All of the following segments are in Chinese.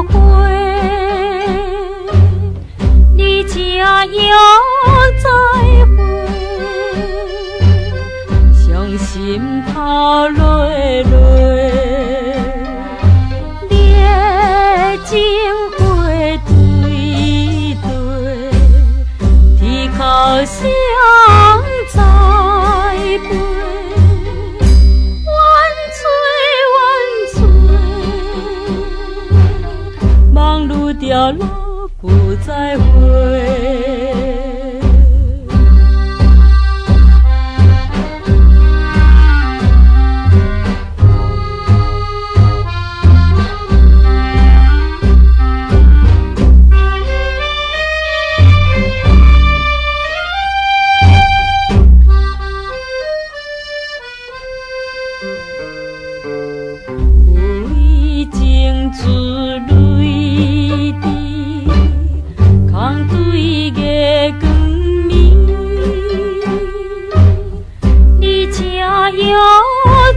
花，你才又再会，伤心头落落，烈情花对对，天口相栽培。掉落不再回。为情自泪。又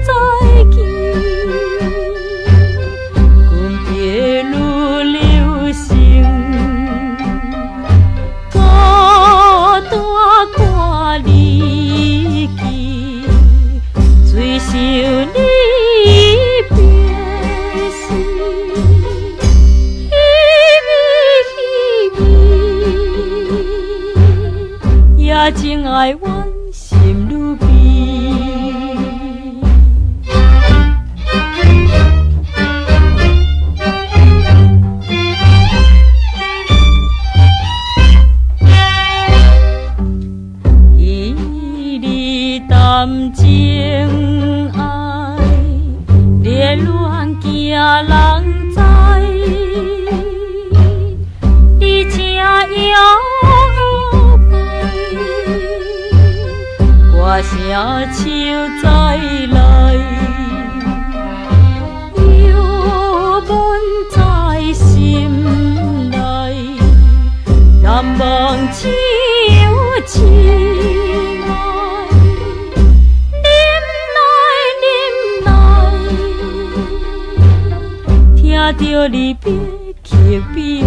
再见，阮别愈流星，孤单看你去，最想你变心，也情爱阮心愈悲。谈情爱，恋恋惊人知，你才又来，歌声唱再来，忧闷在心内，难忘像情爱。听着离别，刻悲哀。